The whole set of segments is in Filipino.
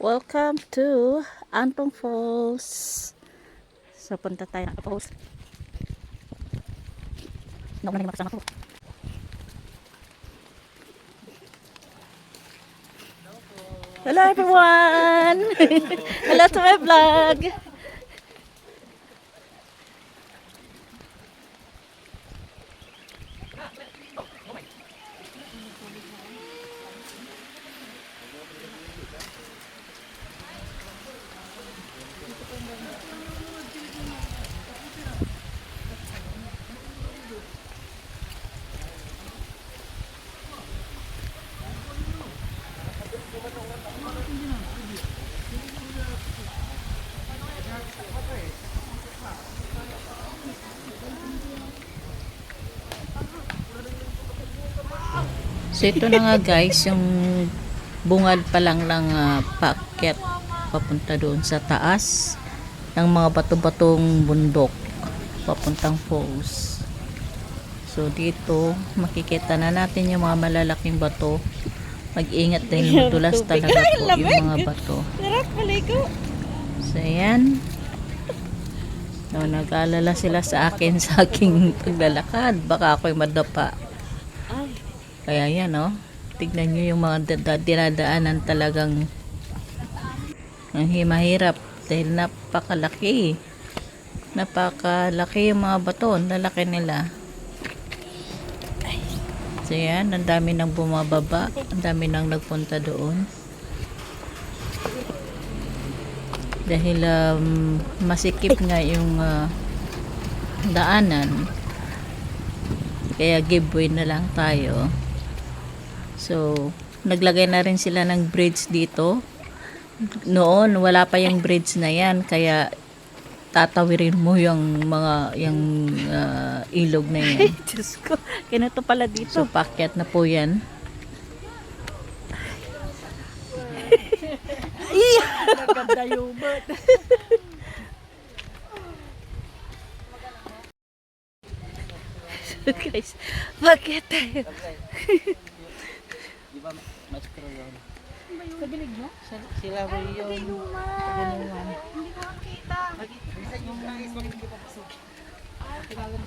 Welcome to Antong Falls. So, punta tayo ng falls. Hindi ako na makasama ko. Hello everyone! Hello to my vlog! So ito na nga guys, yung bungad pa lang ng paakyat papunta doon sa taas ng mga bato-batong bundok papuntang falls. So dito makikita na natin yung mga malalaking bato. Mag-ingat dahil madulas talaga po yung mga bato. So ayan. So, nag-aalala sila sa akin sa aking paglalakad. Baka ako'y madapa. Kaya yan, no? Tignan nyo yung mga dinadaanan talagang mahirap dahil napakalaki. Napakalaki yung mga bato. Ang lalaki nila. So yan, ang dami nang bumababa. Ang dami nang nagpunta doon. Dahil masikip nga yung daanan. Kaya giveaway na lang tayo. So, naglagay na rin sila ng bridge dito. Noon, wala pa yung bridge na yan. Kaya, tatawirin mo yung mga, ilog na yan. Diyos ko, ganito pala dito. So, paakyat na po yan. Naganda yung bird. So, guys, paakyat tayo. Di ba maestro yun? Sa bilig mo? Sila ba yun? Hindi ko makita.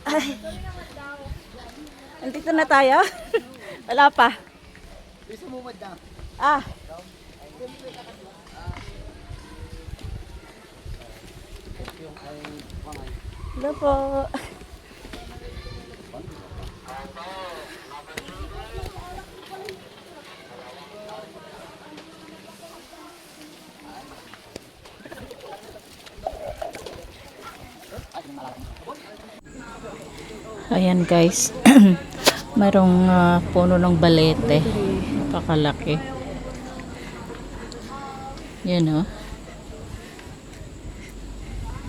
Ay. Andito na tayo? Wala pa. Bisa mo na. Ah. Hello po. Ayan guys, mayroong puno ng balete, napakalaki. Yan o.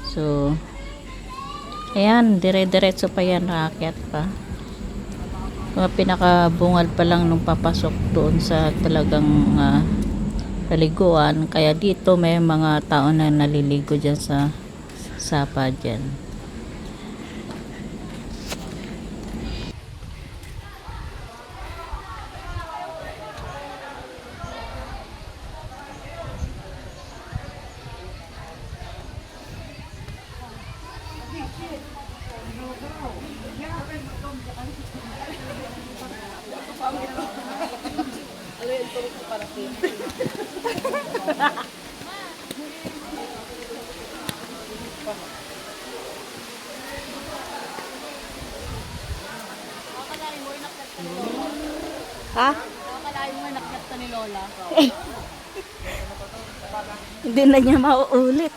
So, ayan, dire-diretso pa yan, rakyat pa. Mga pinakabungad pa lang nung papasok doon sa talagang paliguan. Kaya dito may mga tao na naliligo dyan sa sapa dyan. Ha? Nakakalain mo nakakit ni Lola. Hindi na niya mauulit.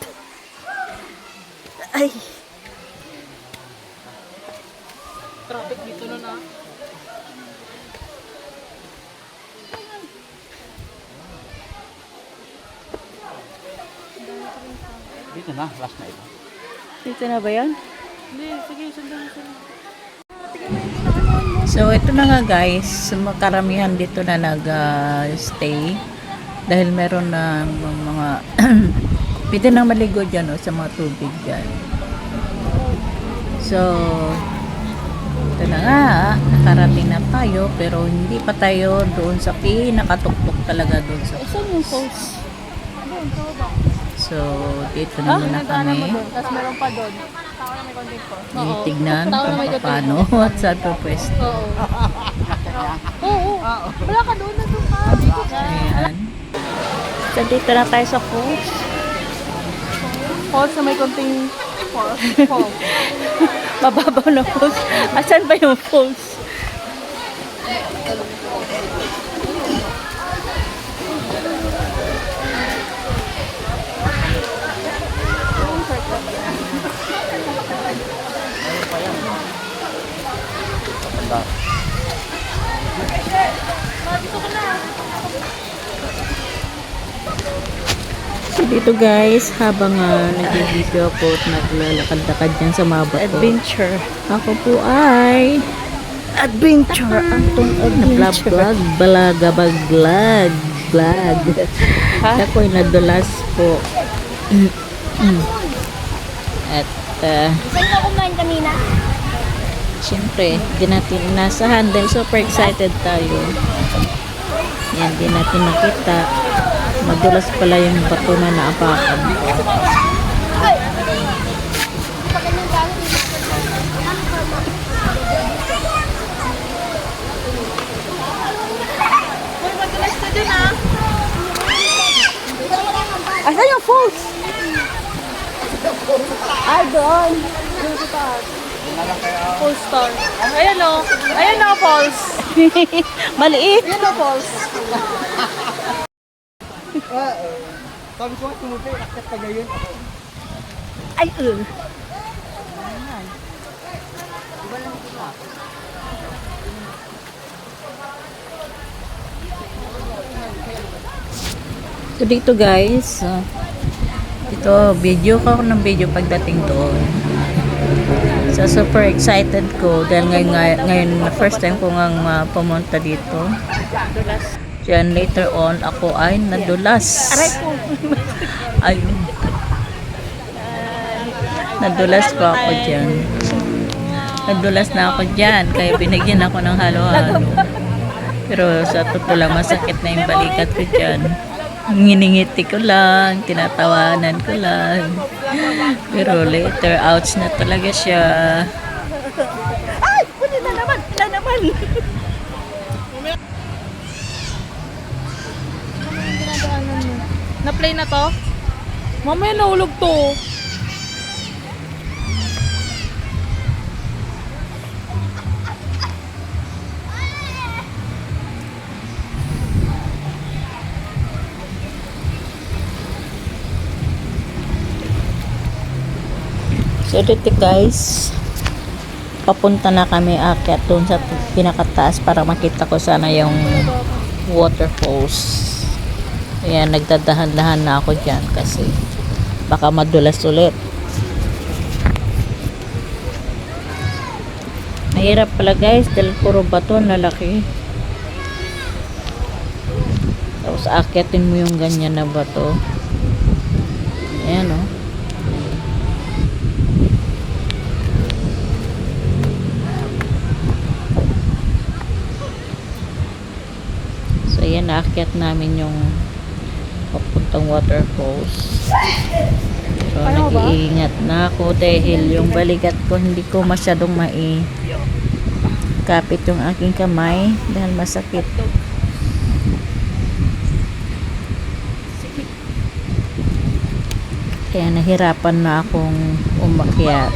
Ay. Traffic dito nun ah. Dito na, last na ito. Dito na ba yan? Hindi, sige, sundan. So, ito na nga guys, karamihan dito na nag-stay dahil meron na mga pwede nang maligo dyan sa mga tubig dyan. So, ito na nga, nakarating na tayo pero hindi pa tayo doon sa pinakatuktok talaga doon sa Saan yung post? So, dito na muna kami. Tapos meron pa doon. Tao na may content ko. Titignan Tao na kung may content paano at saan pa pwesto. Oo. Oo. Wala ka doon na doon ka. Dito ka. Ayan. So, dito na tayo sa falls. Falls na may konting falls. Mababaw na falls. Asan ba yung falls? So dito guys, habang nag-video ako at naglalakad-lakad dyan sa mga bato. Adventure. Ako po ay Adventure. Antong na-vlog, balagabag-vlog. Ako ay nadulas po. At Saan ka kumain kanina? siyempre, di natin nasa handle. Super excited tayo. Yan, di natin nakita. Madulas pala yung bato na naapakan ko. Asan yung falls? Ay, doon. Falls star. Ayan o. Ayan o, falls. Maliit! Ayan o, falls. Sabi ko nga tumuti, akit ka gayon. Ay, So dito guys, ito video ko ng video pagdating doon. So super excited ko dahil ngayon first time ko ngang pumunta dito. Diyan later on ako ay nadulas. Ayun. Nadulas pa ako dyan. Nadulas na ako dyan kaya binigyan ako ng halo-halo. Pero sa totoo lang masakit na yung balikat ko dyan. Nginingiti ko lang, tinatawanan ko lang. Pero later, ouch na talaga siya. Ay! Pwede na naman! Wala naman! Na-play na to? Mamaya nahulog to. So dito guys, papunta na kami akyat doon sa pinakataas para makita ko sana yung waterfalls. Ayan, nagdadahan-dahan na ako dyan kasi baka madulas ulit. Mahirap pala guys dahil puro bato na laki. Tapos akyatin mo yung ganyan na bato. Ayan o. So ayan, naakyat namin yung papuntang waterfalls. So nag-iingat na ako dahil yung balikat ko hindi ko masyadong kapit yung aking kamay dahil masakit. Kaya nahirapan na akong umakyat.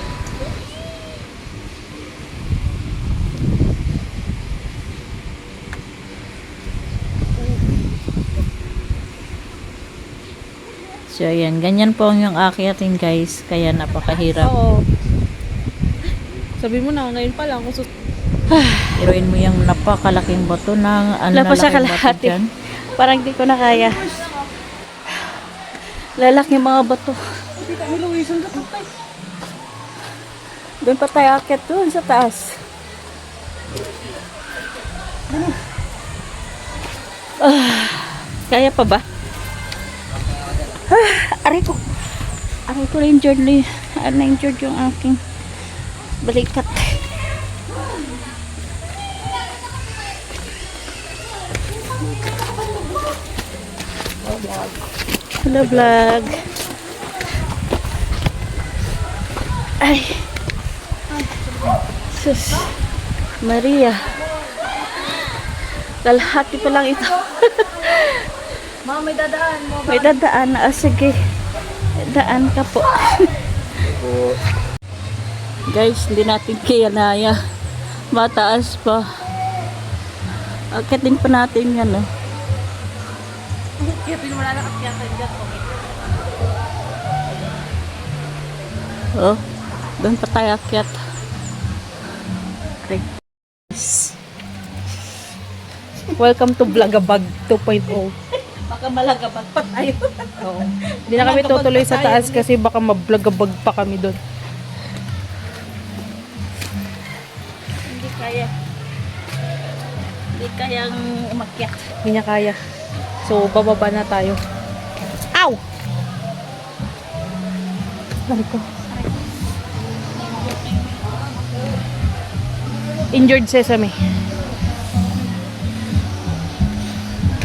So, ayan. Ganyan po yung akyatin, guys. Kaya napakahirap. Oo. Sabi mo na, ngayon pa lang. Iruin mo yung napakalaking bato ng Wala pa siya lalaking bato kalahati. dyan. Parang di ko na kaya. Lalaki mga bato. Doon pa tayo akyat doon sa taas. Kaya pa ba? Aray ko. Aray ko na-injured na-injured yung aking balikat. Hello vlog. Ay. Sus. Maria. Kalahati pa lang ito. Mama, may dadaan mo. May dadaan na. Sige. Daan ka po. Guys, hindi natin kaya. Mataas pa. Akitin pa natin yan, oh. Kaya pinumala na kakyatan dyan. Oh, doon pa tayo akyat. Guys. Welcome to Vlogabag 2.0. Baka malagabag pa tayo. Oo. Hindi na kami tutuloy sa taas kasi baka mablagabag pa kami doon. Hindi kaya. Hindi kayang umakyat. Hindi niya kaya. So, bababa na tayo. Ow! Balik ko. Injured sesame.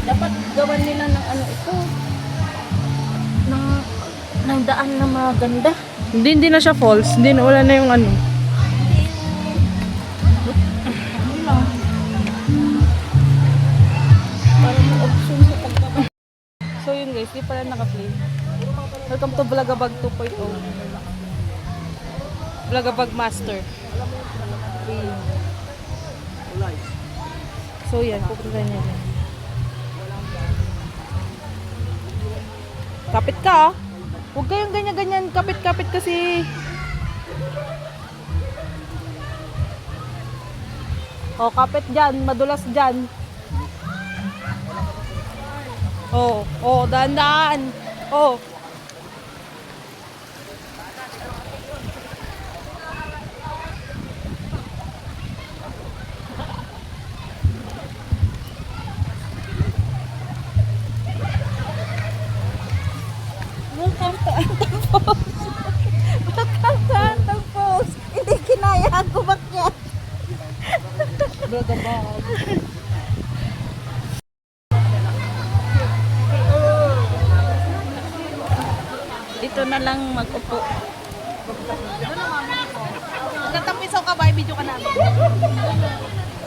Dapat gawan nila ng ano ito. Ng daan na maganda. Hindi na siya falls. Hindi na, wala na yung ano. Para may option sa pagbaba. So yun guys, di pala naka-play. Welcome to Vlogabag 2.0. Vlogabag Master. So yan, pupunta niya dyan. Kapit ka ah. Huwag kayong ganyan-ganyan. Kapit-kapit kasi. Oh, kapit dyan. Madulas dyan. Oh, oh, daan-daan. Oh. Welcome to Antang Falls. Welcome to Antang Falls. Hindi kinaya ako makyat. Dito na lang mag-upo. Nagtatampisaw ka ba? I-video ka namin.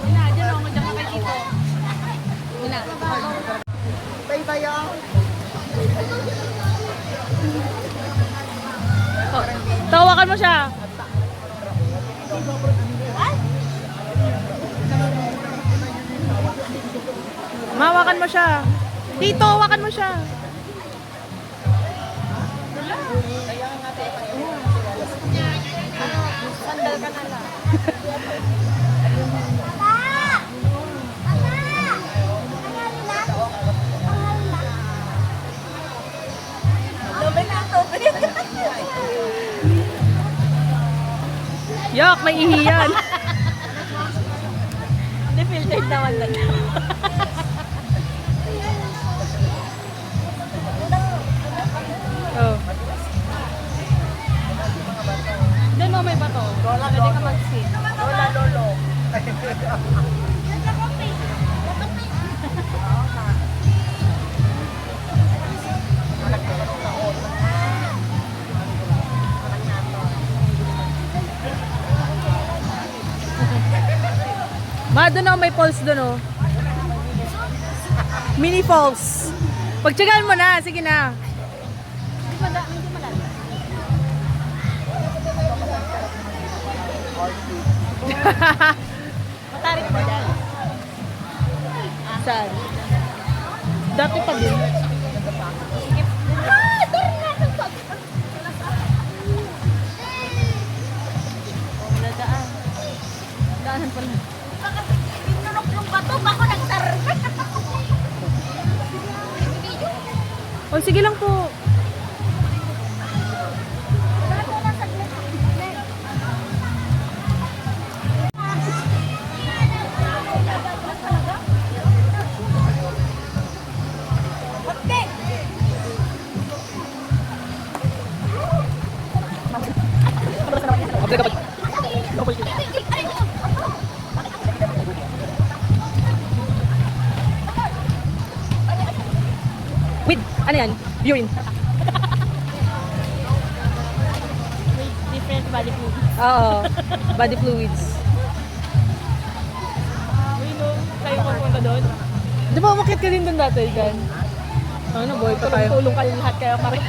Ina, dyan ako. Dyan ka kay Tito. Ina. Tay-taya. Tawakan mo siya. Mawakan mo siya. Tito, hawakan mo siya. Sandal ka na lang. Yak, may ihiyan. Hindi filtered naman lang. Oh. Diyan mo may bato. Pwede ka mag-sit. Lola, lolo. Ma, doon oh, may falls doon oh. Mini falls. Pagtsagaan mo na, sige na. Matarik mo dyan. Saan? Dati pa din. Wala daan. Daanan pala. Pinunok yung bato, bako nagtar. O, sige lang po. Wait, ano yan? Urine. Different body fluid. Oo. Body fluids. Uy, no. Tayo pupunta doon. Di ba umakit ka din doon dati, Gan? Ano, boy pa tayo. Tulong kayo lahat kayo pa rin.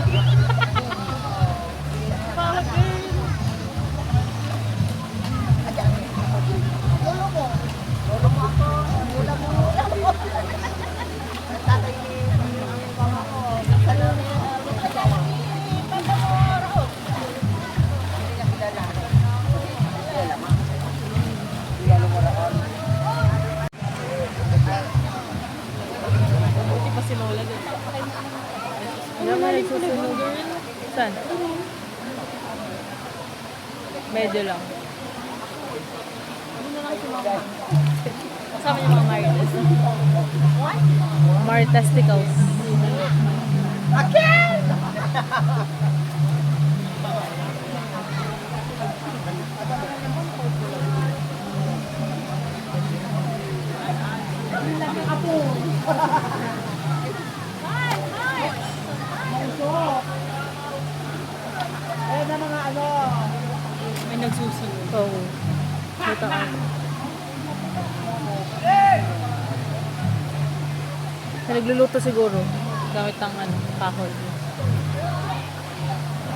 Buti pa si Lola doon. Wala nga nagsusunog. Saan? Medyo lang. Kasama niya mga Maritas. Maritasticals. Ayun na mga ano. May nagsusunog. Oo. Ito ako. Nagluluto siguro. Gamit ang kahoy.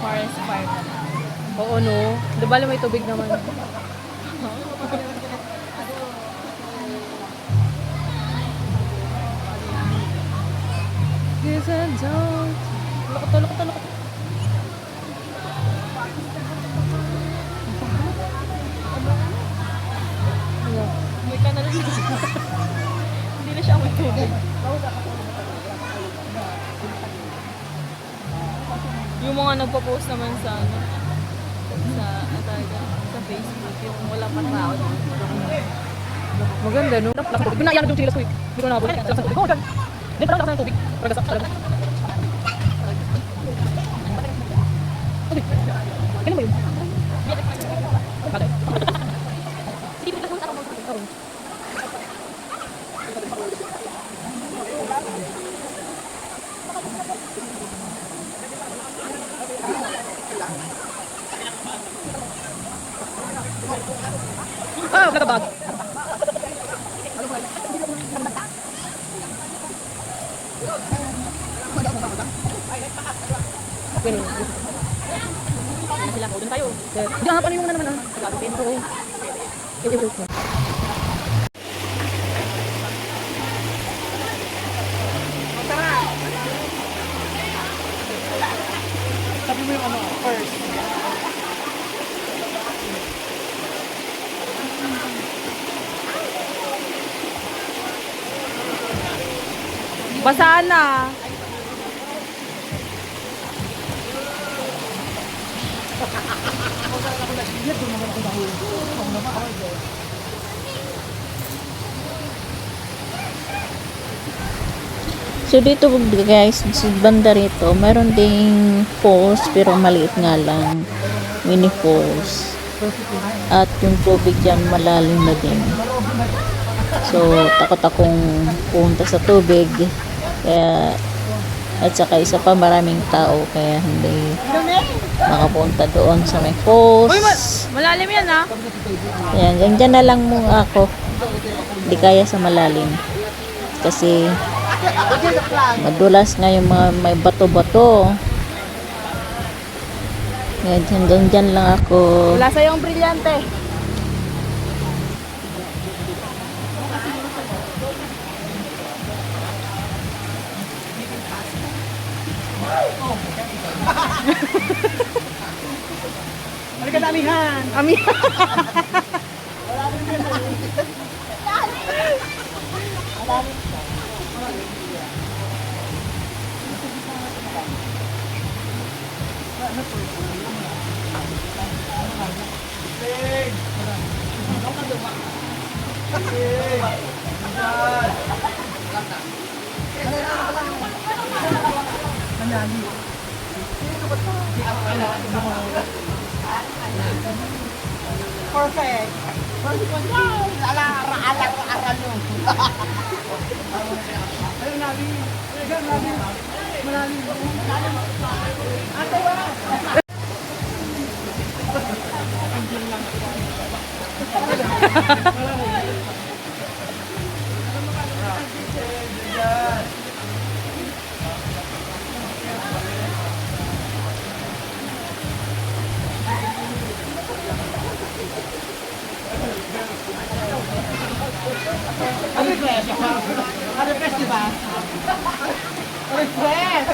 Forest fire. Oo, no. Di ba may tubig naman? Yes and don't. Loko. Ano? May ka na rin. Hindi na siya amoy tubig. Yung mga nagpo-post naman sa sa Facebook, yung wala pa tao. Maganda, no? Binayaan na yung chilas ko eh. Hindi ko na nabot. Lakas ng tubig. Oh, God! Hindi, parang lakas ng tubig. Parang gasak. Tubig. Kailan ba yun? Bagay. Ah, nagabag. Ganun. Ano sila? Doon tayo. Hindi, hanapan yung naman ah. Oo. Sabi mo yung ano, first. Basaan na. So dito guys, sa banda rito, meron ding falls pero maliit nga lang. Mini falls. At yung tubig dyan malalim na din. So takot akong punta sa tubig. Kaya at saka isa pa maraming tao kaya hindi makapunta doon sa may falls. Uy, malalim yan ah. Ayan, dyan na lang muna ako. Hindi kaya sa malalim. Kasi madulas nga yung mga may bato-bato. Ayan, hanggang dyan lang ako. Wala sa'yo ang brilyante. Halika na, amihan. Perfect. Ayun, Nabi. Ano request? Ano request, di ba? Request!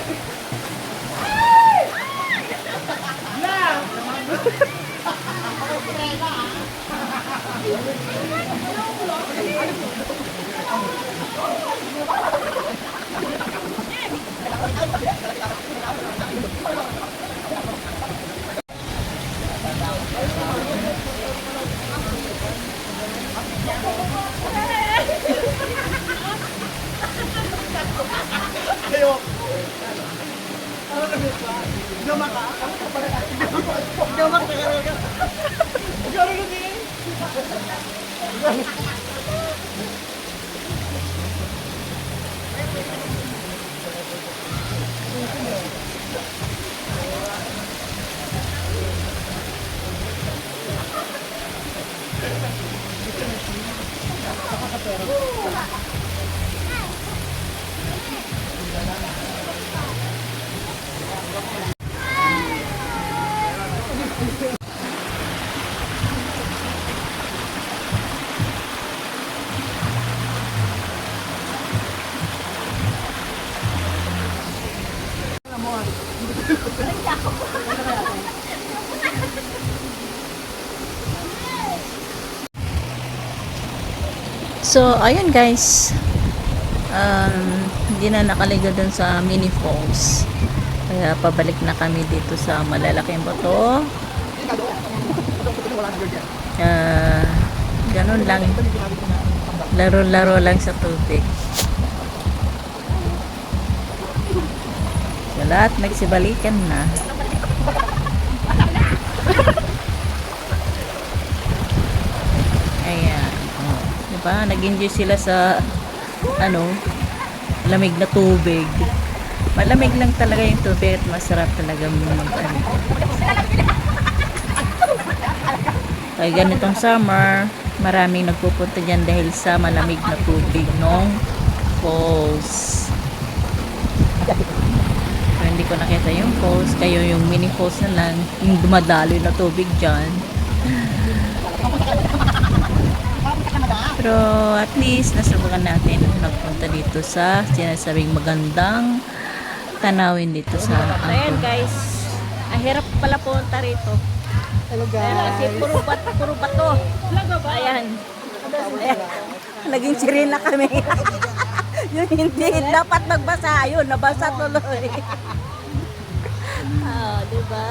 So, ayun guys. Hindi na nakaligo dun sa mini falls. Kaya pabalik na kami dito sa malalaking bato. Ganun lang. Laro-laro lang sa tubig. So, lahat nagsibalikan na. Ayan. Oh, diba? Nag-enjoy sila sa lamig na tubig. Malamig lang talaga yung tubig at masarap talaga mag-ano. Kaya ganitong summer, maraming nagpupunta dyan dahil sa malamig na tubig ng falls. So, hindi ko nakita yung falls, kayo yung mini falls na lang, yung dumadaloy na tubig dyan. Pero at least nasubukan natin nagpunta dito sa sinasabing magandang tanawin dito sa Ayan guys, ang hirap pala punta rito. Hello Kasi guys. puro bato. Ayan. Ayan. Naging sirena kami. Yun hindi. Dapat magbasa. Yun, nabasa tuloy. Diba?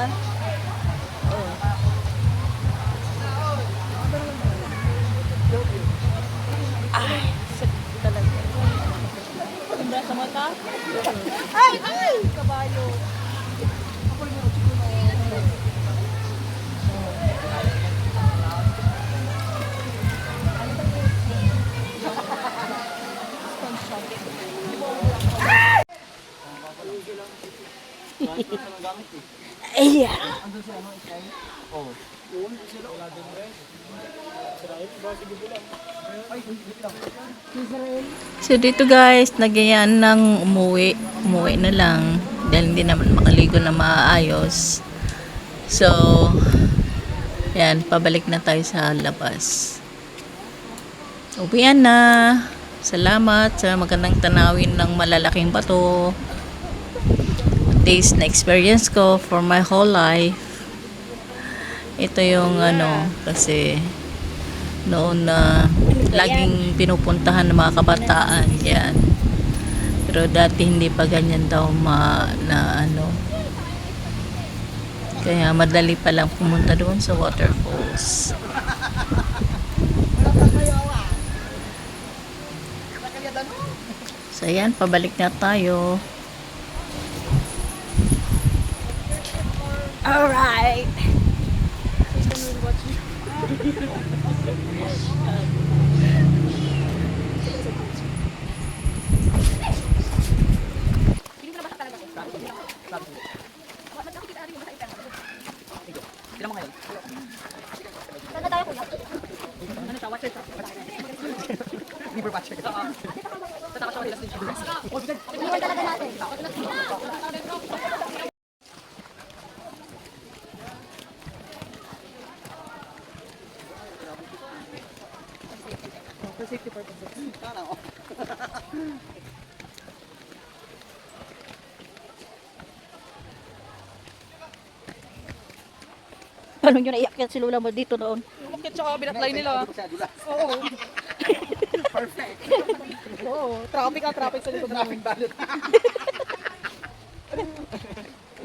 Oh. Ay, sakit talaga. Ganda sa mata? Ay! Ay! Kabayo. Ayan. So dito guys, nagyayaan ng umuwi na lang dahil hindi naman makaligo na maayos. So yan, pabalik na tayo sa labas. Uwian na. Salamat sa magandang tanawin ng malalaking bato. Days na experience ko for my whole life. Ito yung kasi noon na laging pinupuntahan ng mga kabataan yan. Pero dati hindi pa ganyan daw kaya madali pa lang pumunta doon sa waterfalls. So yan, pabalik na tayo. Alright. Sila mo ngayon? Saan tayo kuya? Ano siya? Watcher siya. Liver patcher. Tataka siya hilas din siya. Iwan talaga natin. For safety purposes. Paano nyo naiyak si Lula mo dito noon? Umakit siya binatlay nila. Oo. Perfect. Oo. Traffic sa likod namin. Balot.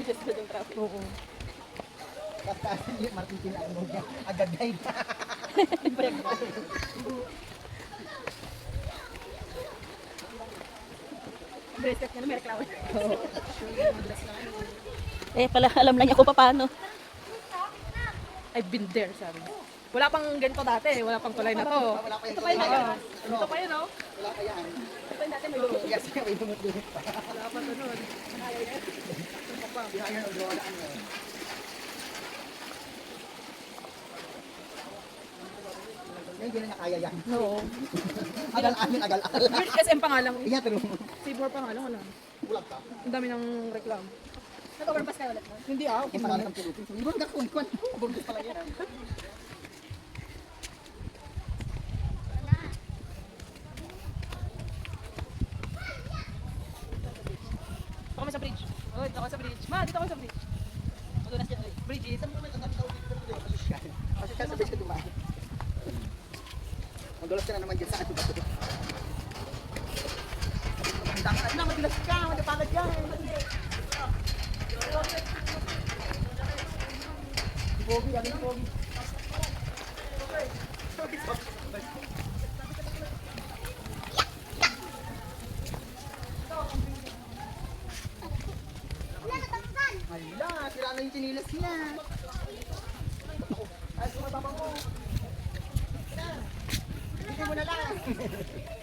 Just for yung traffic. Oo. Basta yung Martin Tinaan mo niya. Agad na yun. Bracelet niya na may reklamo. Eh pala alam na niya kung paano. I've been there, sabi niya. Wala pang ganito dati. Wala pang kulay na to. Wala pa Ito pa yun. yan. Ito pa yun, oh. Wala pa yan. Ito pa yun dati may lumot. Yes, may dumot-dumot pa. Wala pa to nun. Behind ang draw na ano. Ngayon, hindi na niya kaya yan. Oo. Agal-agal. SM pa nga lang. Iya, pero Seymour pa nga lang. Wala. ulag ka. Ang dami ng reklamo. Nag-overpass kayo ulit mo? Hindi Kung marami kang tulutin. Ibon ka kung ikon. Burgos pala yan. Dito kami sa bridge. Oh, dito kami sa bridge. Ma, dito kami sa bridge. Madulas dyan. Bridge is. Kasi sabay ka dumaan. Madulas ka na naman dyan sa ato ba ito? Ang na, madulas ka. Madapalag yan. Pogi, ano yung pogi? Ala, sila na yung chinilas niya. Ay, sumababa mo. Hindi mo na lang.